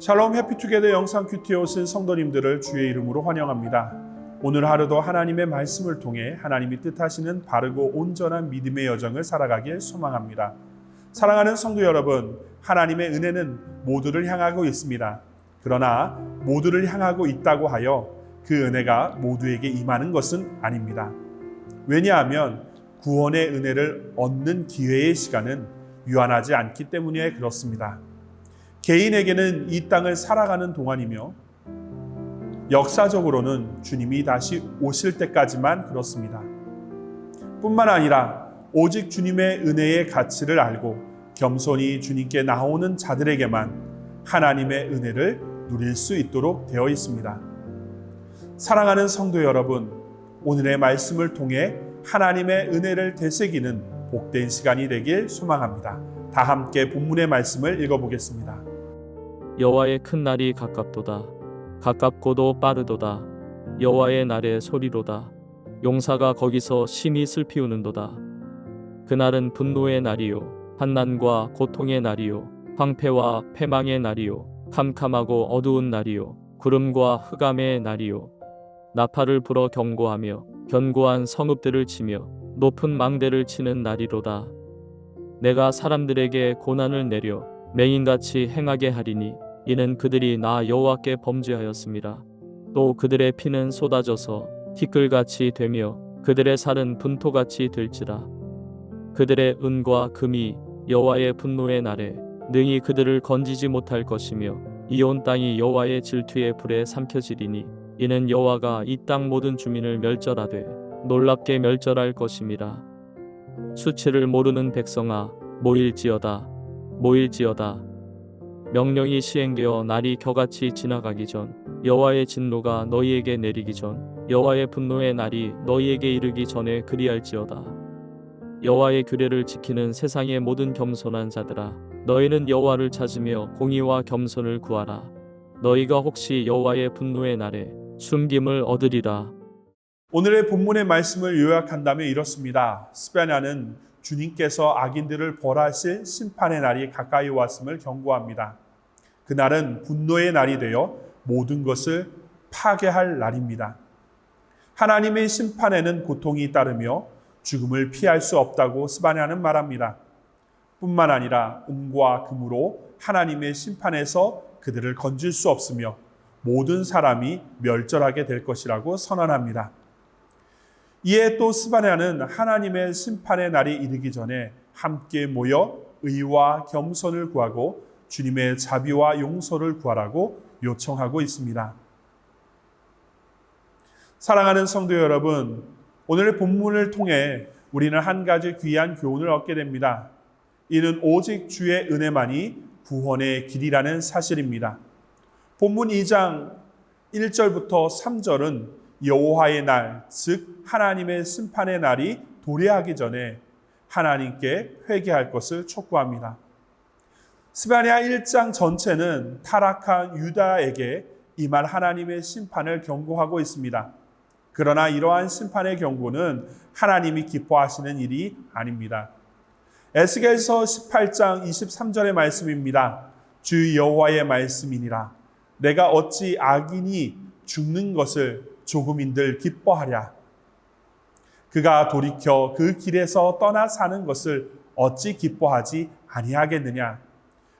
샬롬 해피투게더 영상 큐티에 오신 성도님들을 주의 이름으로 환영합니다. 오늘 하루도 하나님의 말씀을 통해 하나님이 뜻하시는 바르고 온전한 믿음의 여정을 살아가길 소망합니다. 사랑하는 성도 여러분, 하나님의 은혜는 모두를 향하고 있습니다. 그러나 모두를 향하고 있다고 하여 그 은혜가 모두에게 임하는 것은 아닙니다. 왜냐하면 구원의 은혜를 얻는 기회의 시간은 유한하지 않기 때문에 그렇습니다. 개인에게는 이 땅을 살아가는 동안이며 역사적으로는 주님이 다시 오실 때까지만 그렇습니다. 뿐만 아니라 오직 주님의 은혜의 가치를 알고 겸손히 주님께 나오는 자들에게만 하나님의 은혜를 누릴 수 있도록 되어 있습니다. 사랑하는 성도 여러분, 오늘의 말씀을 통해 하나님의 은혜를 되새기는 복된 시간이 되길 소망합니다. 다 함께 본문의 말씀을 읽어보겠습니다. 여호와의 큰 날이 가깝도다. 가깝고도 빠르도다. 여호와의 날의 소리로다. 용사가 거기서 심히 슬피 우는도다. 그날은 분노의 날이요, 환난과 고통의 날이요, 황폐와 패망의 날이요, 캄캄하고 어두운 날이요, 구름과 흑암의 날이요, 나팔을 불어 경고하며 견고한 성읍들을 치며 높은 망대를 치는 날이로다. 내가 사람들에게 고난을 내려 맹인같이 행하게 하리니 이는 그들이 나 여호와께 범죄하였습니다. 또 그들의 피는 쏟아져서 티끌같이 되며 그들의 살은 분토같이 될지라. 그들의 은과 금이 여호와의 분노의 날에 능히 그들을 건지지 못할 것이며 이 온 땅이 여호와의 질투의 불에 삼켜지리니 이는 여호와가 이 땅 모든 주민을 멸절하되 놀랍게 멸절할 것임이라. 수치를 모르는 백성아, 모일지어다. 모일지어다. 명령이 시행되어 날이 겨같이 지나가기 전, 여호와의 진노가 너희에게 내리기 전, 여호와의 분노의 날이 너희에게 이르기 전에 그리할지어다. 여호와의 규례를 지키는 세상의 모든 겸손한 자들아, 너희는 여호와를 찾으며 공의와 겸손을 구하라. 너희가 혹시 여호와의 분노의 날에 숨김을 얻으리라. 오늘의 본문의 말씀을 요약한다면 이렇습니다. 스바냐는 주님께서 악인들을 벌하실 심판의 날이 가까이 왔음을 경고합니다. 그날은 분노의 날이 되어 모든 것을 파괴할 날입니다. 하나님의 심판에는 고통이 따르며 죽음을 피할 수 없다고 스바냐는 말합니다. 뿐만 아니라 은과 금으로 하나님의 심판에서 그들을 건질 수 없으며 모든 사람이 멸절하게 될 것이라고 선언합니다. 이에 또 스바냐는 하나님의 심판의 날이 이르기 전에 함께 모여 의와 겸손을 구하고 주님의 자비와 용서를 구하라고 요청하고 있습니다. 사랑하는 성도 여러분, 오늘의 본문을 통해 우리는 한 가지 귀한 교훈을 얻게 됩니다. 이는 오직 주의 은혜만이 구원의 길이라는 사실입니다. 본문 2장 1절부터 3절은 여호와의 날, 즉 하나님의 심판의 날이 도래하기 전에 하나님께 회개할 것을 촉구합니다. 스바냐 1장 전체는 타락한 유다에게 임할 하나님의 심판을 경고하고 있습니다. 그러나 이러한 심판의 경고는 하나님이 기뻐하시는 일이 아닙니다. 에스겔서 18장 23절의 말씀입니다. 주 여호와의 말씀이니라. 내가 어찌 악인이 죽는 것을 조금인들 기뻐하랴. 그가 돌이켜 그 길에서 떠나 사는 것을 어찌 기뻐하지 아니하겠느냐.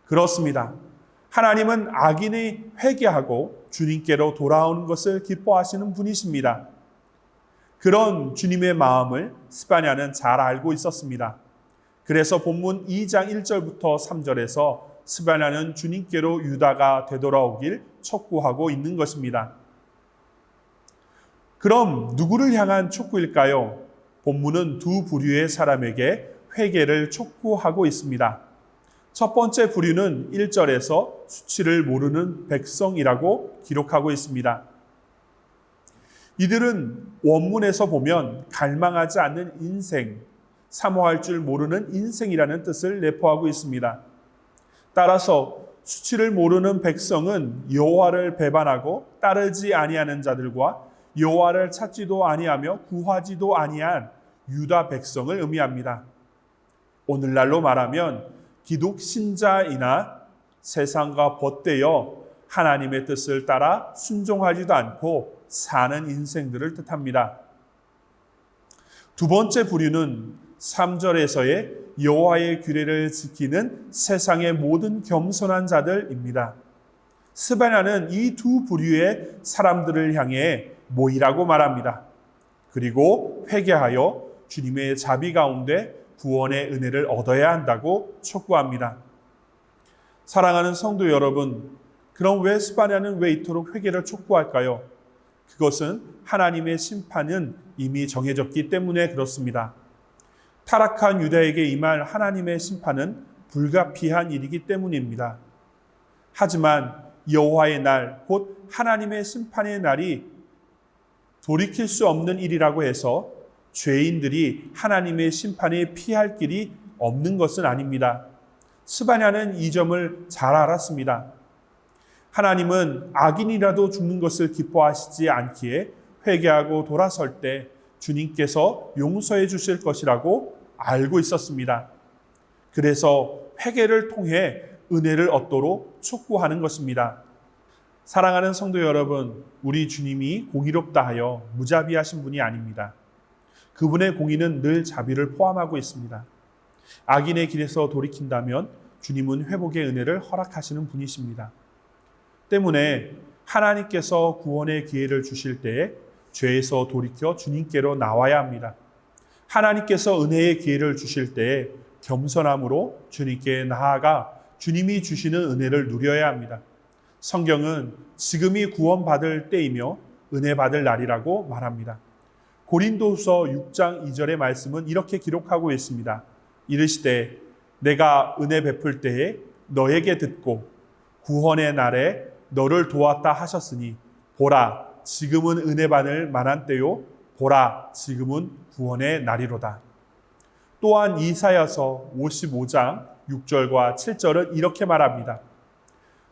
그렇습니다. 하나님은 악인이 회개하고 주님께로 돌아오는 것을 기뻐하시는 분이십니다. 그런 주님의 마음을 스바냐는 잘 알고 있었습니다. 그래서 본문 2장 1절부터 3절에서 스바냐는 주님께로 유다가 되돌아오길 촉구하고 있는 것입니다. 그럼 누구를 향한 촉구일까요? 본문은 두 부류의 사람에게 회개를 촉구하고 있습니다. 첫 번째 부류는 1절에서 수치를 모르는 백성이라고 기록하고 있습니다. 이들은 원문에서 보면 갈망하지 않는 인생, 사모할 줄 모르는 인생이라는 뜻을 내포하고 있습니다. 따라서 수치를 모르는 백성은 여호와를 배반하고 따르지 아니하는 자들과 여호와를 찾지도 아니하며 구하지도 아니한 유다 백성을 의미합니다. 오늘날로 말하면 기독 신자이나 세상과 벗되어 하나님의 뜻을 따라 순종하지도 않고 사는 인생들을 뜻합니다. 두 번째 부류는 3절에서의 여호와의 규례를 지키는 세상의 모든 겸손한 자들입니다. 스바냐는 이 두 부류의 사람들을 향해 모이라고 말합니다. 그리고 회개하여 주님의 자비 가운데 구원의 은혜를 얻어야 한다고 촉구합니다. 사랑하는 성도 여러분, 그럼 왜 스바냐는 왜 이토록 회개를 촉구할까요? 그것은 하나님의 심판은 이미 정해졌기 때문에 그렇습니다. 타락한 유다에게 임할 하나님의 심판은 불가피한 일이기 때문입니다. 하지만 여호와의 날, 곧 하나님의 심판의 날이 돌이킬 수 없는 일이라고 해서 죄인들이 하나님의 심판에 피할 길이 없는 것은 아닙니다. 스바냐는 이 점을 잘 알았습니다. 하나님은 악인이라도 죽는 것을 기뻐하시지 않기에 회개하고 돌아설 때 주님께서 용서해 주실 것이라고 알고 있었습니다. 그래서 회개를 통해 은혜를 얻도록 촉구하는 것입니다. 사랑하는 성도 여러분, 우리 주님이 공의롭다 하여 무자비하신 분이 아닙니다. 그분의 공의는 늘 자비를 포함하고 있습니다. 악인의 길에서 돌이킨다면 주님은 회복의 은혜를 허락하시는 분이십니다. 때문에 하나님께서 구원의 기회를 주실 때에 죄에서 돌이켜 주님께로 나와야 합니다. 하나님께서 은혜의 기회를 주실 때에 겸손함으로 주님께 나아가 주님이 주시는 은혜를 누려야 합니다. 성경은 지금이 구원받을 때이며 은혜 받을 날이라고 말합니다. 고린도후서 6장 2절의 말씀은 이렇게 기록하고 있습니다. 이르시되 내가 은혜 베풀 때에 너에게 듣고 구원의 날에 너를 도왔다 하셨으니 보라 지금은 은혜 받을 만한 때요 보라 지금은 구원의 날이로다. 또한 이사야서 55장 6절과 7절은 이렇게 말합니다.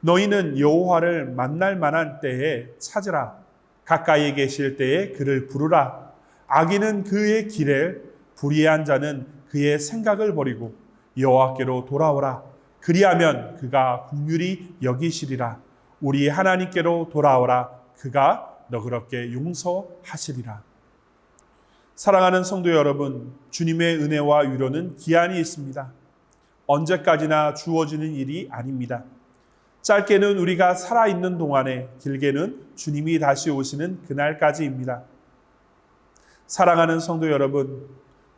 너희는 여호와를 만날 만한 때에 찾으라. 가까이에 계실 때에 그를 부르라. 악인은 그의 길에 불의한 자는 그의 생각을 버리고 여호와께로 돌아오라. 그리하면 그가 긍휼히 여기시리라. 우리 하나님께로 돌아오라. 그가 너그럽게 용서하시리라. 사랑하는 성도 여러분, 주님의 은혜와 위로는 기한이 있습니다. 언제까지나 주어지는 일이 아닙니다. 짧게는 우리가 살아있는 동안에, 길게는 주님이 다시 오시는 그날까지입니다. 사랑하는 성도 여러분,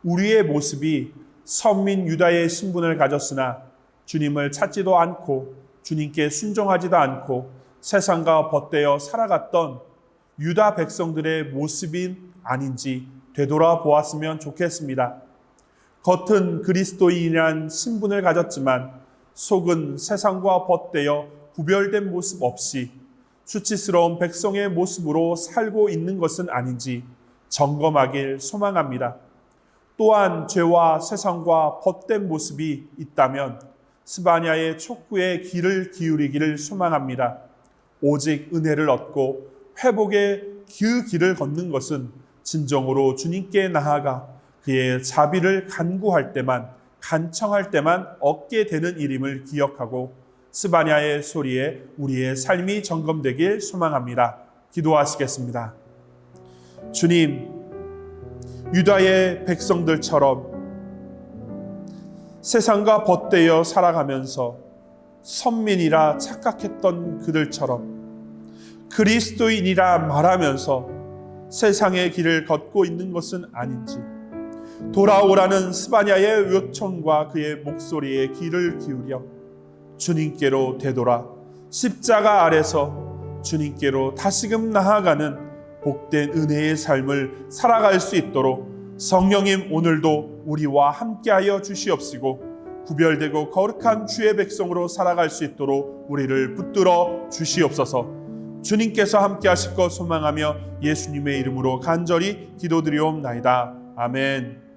우리의 모습이 선민 유다의 신분을 가졌으나 주님을 찾지도 않고 주님께 순종하지도 않고 세상과 벗대어 살아갔던 유다 백성들의 모습인 아닌지 되돌아보았으면 좋겠습니다. 겉은 그리스도인이란 신분을 가졌지만 속은 세상과 벗대어 구별된 모습 없이 수치스러운 백성의 모습으로 살고 있는 것은 아닌지 점검하길 소망합니다. 또한 죄와 세상과 벗된 모습이 있다면 스바냐의 촉구에 귀를 기울이기를 소망합니다. 오직 은혜를 얻고 회복의 그 길을 걷는 것은 진정으로 주님께 나아가 그의 자비를 간구할 때만, 간청할 때만 얻게 되는 일임을 기억하고 스바냐의 소리에 우리의 삶이 점검되길 소망합니다. 기도하시겠습니다. 주님, 유다의 백성들처럼 세상과 벗대어 살아가면서 선민이라 착각했던 그들처럼 그리스도인이라 말하면서 세상의 길을 걷고 있는 것은 아닌지 돌아오라는 스바냐의 요청과 그의 목소리에 귀를 기울여 주님께로 되돌아 십자가 아래서 주님께로 다시금 나아가는 복된 은혜의 삶을 살아갈 수 있도록 성령님 오늘도 우리와 함께하여 주시옵시고 구별되고 거룩한 주의 백성으로 살아갈 수 있도록 우리를 붙들어 주시옵소서. 주님께서 함께하실 것 소망하며 예수님의 이름으로 간절히 기도드리옵나이다. 아멘.